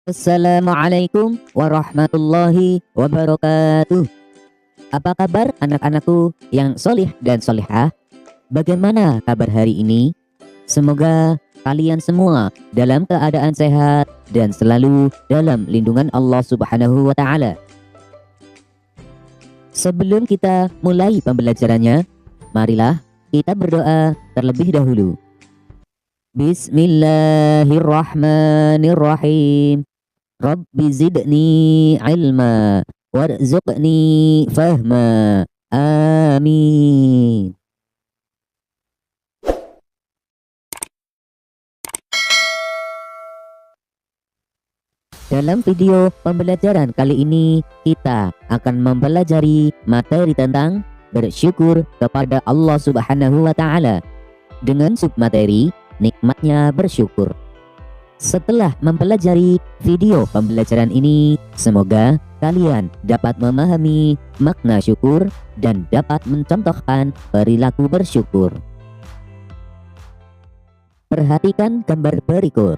Assalamualaikum warahmatullahi wabarakatuh. Apa kabar anak-anakku yang solih dan solihah? Bagaimana kabar hari ini? Semoga kalian semua dalam keadaan sehat dan selalu dalam lindungan Allah Subhanahu wa Ta'ala. Sebelum kita mulai pembelajarannya, marilah kita berdoa terlebih dahulu. Bismillahirrahmanirrahim. Rabbi zidni ilma warzuqni fahma. Amin. Dalam video pembelajaran kali ini, kita akan mempelajari materi tentang bersyukur kepada Allah Subhanahu wa Ta'ala dengan submateri nikmatnya bersyukur. Setelah mempelajari video pembelajaran ini, semoga kalian dapat memahami makna syukur dan dapat mencontohkan perilaku bersyukur. Perhatikan gambar berikut.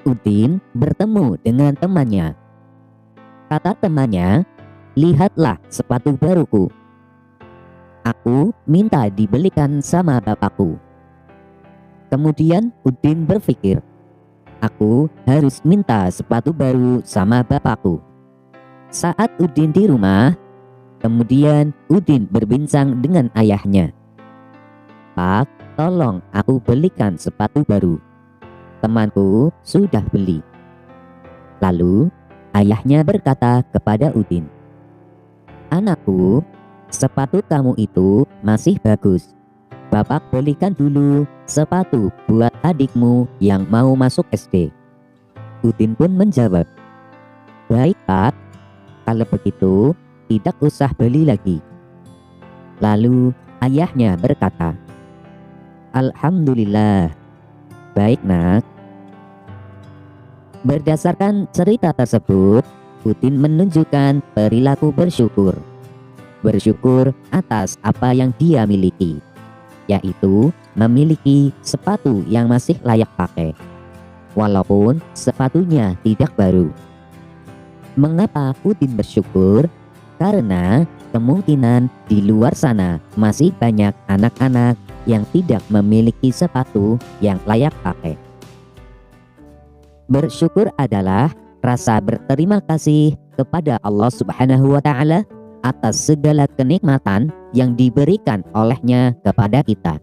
Udin bertemu dengan temannya. Kata temannya, "Lihatlah sepatu baruku. Aku minta dibelikan sama bapakku." Kemudian Udin berpikir, aku harus minta sepatu baru sama bapakku. Saat Udin di rumah, kemudian Udin berbincang dengan ayahnya. "Pak, tolong aku belikan sepatu baru. Temanku sudah beli." Lalu ayahnya berkata kepada Udin, "Anakku, sepatu kamu itu masih bagus. Bapak belikan dulu sepatu buat adikmu yang mau masuk SD." Udin pun menjawab, "Baik Pak, kalau begitu tidak usah beli lagi." Lalu ayahnya berkata, "Alhamdulillah, baik nak." Berdasarkan cerita tersebut, Udin menunjukkan perilaku bersyukur. Bersyukur atas apa yang dia miliki, yaitu memiliki sepatu yang masih layak pakai, walaupun sepatunya tidak baru. Mengapa Udin bersyukur? Karena kemungkinan di luar sana masih banyak anak-anak yang tidak memiliki sepatu yang layak pakai. Bersyukur adalah rasa berterima kasih kepada Allah Subhanahu wa Ta'ala atas segala kenikmatan yang diberikan olehnya kepada kita.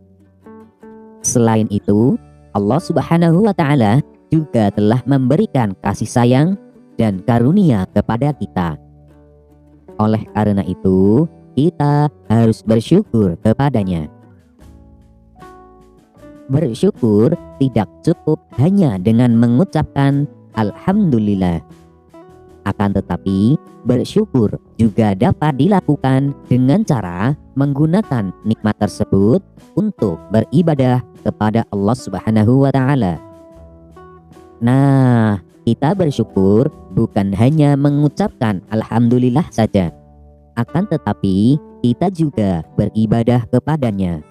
Selain itu, Allah Subhanahu wa Ta'ala juga telah memberikan kasih sayang dan karunia kepada kita. Oleh karena itu, kita harus bersyukur kepadanya. Bersyukur tidak cukup hanya dengan mengucapkan Alhamdulillah. Akan tetapi, bersyukur juga dapat dilakukan dengan cara menggunakan nikmat tersebut untuk beribadah kepada Allah Subhanahu wa Ta'ala. Nah, kita bersyukur bukan hanya mengucapkan Alhamdulillah saja, akan tetapi kita juga beribadah kepadanya.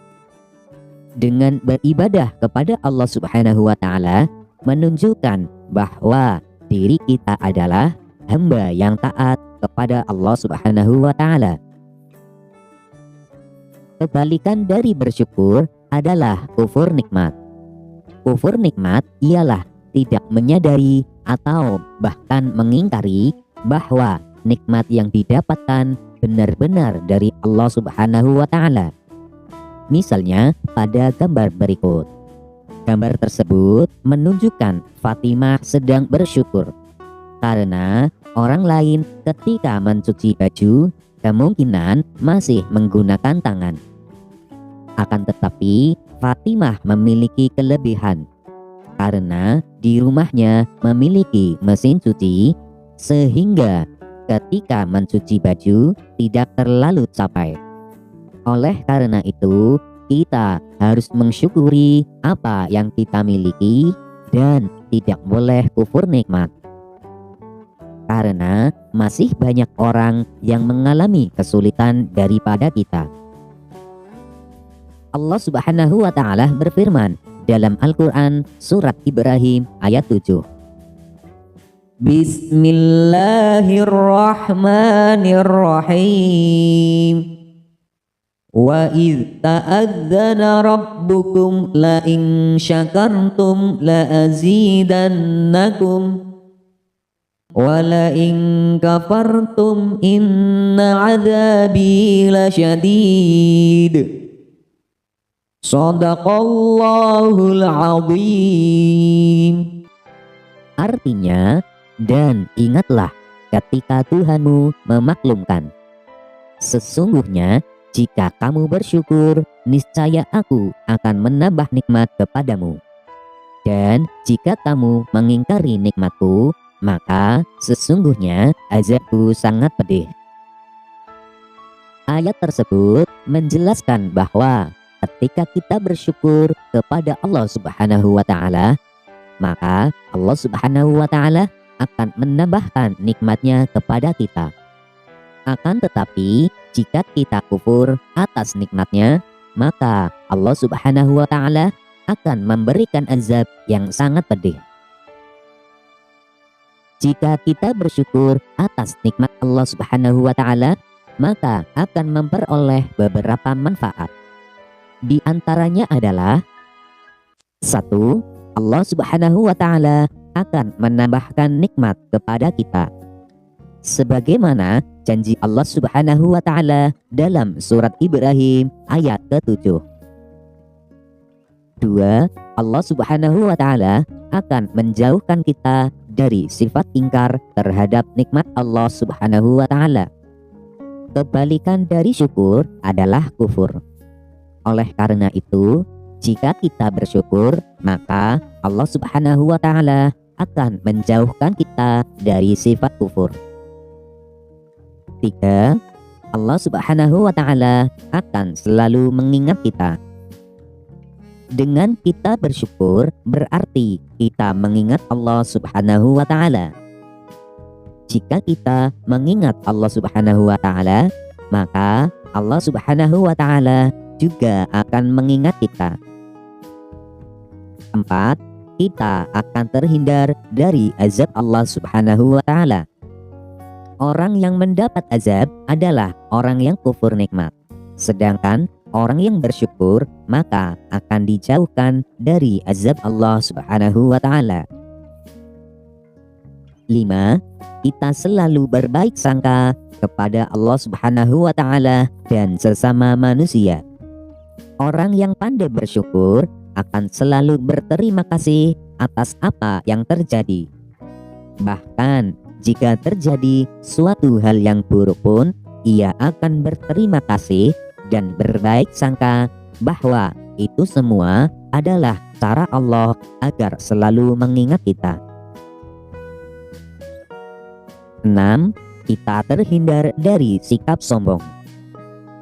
Dengan beribadah kepada Allah Subhanahu wa Ta'ala menunjukkan bahwa diri kita adalah hamba yang taat kepada Allah Subhanahu wa Ta'ala. Kebalikan dari bersyukur adalah kufur nikmat. Kufur nikmat ialah tidak menyadari atau bahkan mengingkari bahwa nikmat yang didapatkan benar-benar dari Allah Subhanahu wa Ta'ala. Misalnya pada gambar berikut. Gambar tersebut menunjukkan Fatimah sedang bersyukur karena orang lain ketika mencuci baju kemungkinan masih menggunakan tangan. Akan tetapi Fatimah memiliki kelebihan karena di rumahnya memiliki mesin cuci sehingga ketika mencuci baju tidak terlalu capek. Oleh karena itu, kita harus mensyukuri apa yang kita miliki dan tidak boleh kufur nikmat. Karena masih banyak orang yang mengalami kesulitan daripada kita. Allah Subhanahu wa Ta'ala berfirman dalam Al-Quran surat Ibrahim ayat 7. Bismillahirrahmanirrahim. Wa idh ta'adzana rabbukum la in syakartum la azidannakum wa la in kafartum inna adzabi lasyadid. Shadaqallahul azim. Artinya, dan ingatlah ketika Tuhanmu memaklumkan, sesungguhnya jika kamu bersyukur, niscaya aku akan menambah nikmat kepadamu. Dan jika kamu mengingkari nikmatku, maka sesungguhnya azabku sangat pedih. Ayat tersebut menjelaskan bahwa ketika kita bersyukur kepada Allah Subhanahu wa Ta'ala, maka Allah Subhanahu wa Ta'ala akan menambahkan nikmatnya kepada kita. Akan tetapi, jika kita kufur atas nikmatnya, maka Allah Subhanahu wa Ta'ala akan memberikan azab yang sangat pedih. Jika kita bersyukur atas nikmat Allah Subhanahu wa Ta'ala, maka akan memperoleh beberapa manfaat. Di antaranya adalah 1. Allah Subhanahu wa Ta'ala akan menambahkan nikmat kepada kita, sebagaimana janji Allah Subhanahu wa Ta'ala dalam surat Ibrahim ayat ke-7. 2. Allah Subhanahu wa Ta'ala akan menjauhkan kita dari sifat ingkar terhadap nikmat Allah Subhanahu wa Ta'ala. Kebalikan dari syukur adalah kufur. Oleh karena itu, jika kita bersyukur, maka Allah Subhanahu wa Ta'ala akan menjauhkan kita dari sifat kufur. 3. Allah Subhanahu wa Ta'ala akan selalu mengingat kita. Dengan kita bersyukur berarti kita mengingat Allah Subhanahu wa Ta'ala. Jika kita mengingat Allah Subhanahu wa Ta'ala, maka Allah Subhanahu wa Ta'ala juga akan mengingat kita. 4. Kita akan terhindar dari azab Allah Subhanahu wa Ta'ala. Orang yang mendapat azab adalah orang yang kufur nikmat. Sedangkan orang yang bersyukur maka akan dijauhkan dari azab Allah Subhanahu wa Ta'ala. 5. Kita selalu berbaik sangka kepada Allah Subhanahu wa Ta'ala dan sesama manusia. Orang yang pandai bersyukur akan selalu berterima kasih atas apa yang terjadi. Bahkan jika terjadi suatu hal yang buruk pun, ia akan berterima kasih dan berbaik sangka bahwa itu semua adalah cara Allah agar selalu mengingat kita. 6. Kita terhindar dari sikap sombong.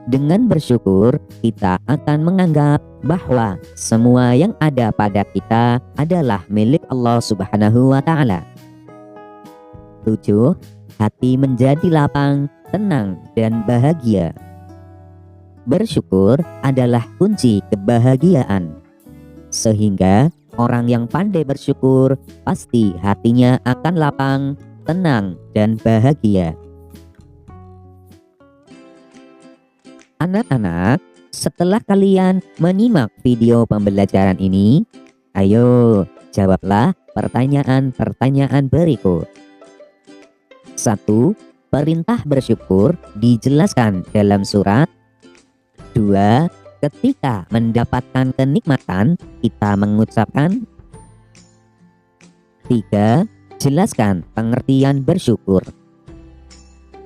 Dengan bersyukur, kita akan menganggap bahwa semua yang ada pada kita adalah milik Allah Subhanahu wa Ta'ala. 7. Hati menjadi lapang, tenang, dan bahagia. Bersyukur adalah kunci kebahagiaan. Sehingga orang yang pandai bersyukur pasti hatinya akan lapang, tenang, dan bahagia. Anak-anak, setelah kalian menyimak video pembelajaran ini, ayo jawablah pertanyaan-pertanyaan berikut. 1. Perintah bersyukur dijelaskan dalam surat. 2. Ketika mendapatkan kenikmatan, kita mengucapkan. 3. Jelaskan pengertian bersyukur.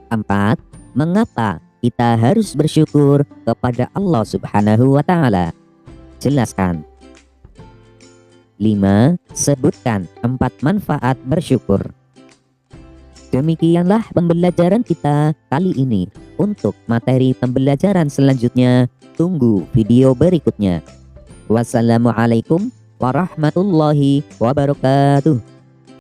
4. Mengapa kita harus bersyukur kepada Allah Subhanahu wa Ta'ala? Jelaskan. 5. Sebutkan 4 manfaat bersyukur. Demikianlah pembelajaran kita kali ini. Untuk materi pembelajaran selanjutnya, tunggu video berikutnya. Wassalamualaikum warahmatullahi wabarakatuh.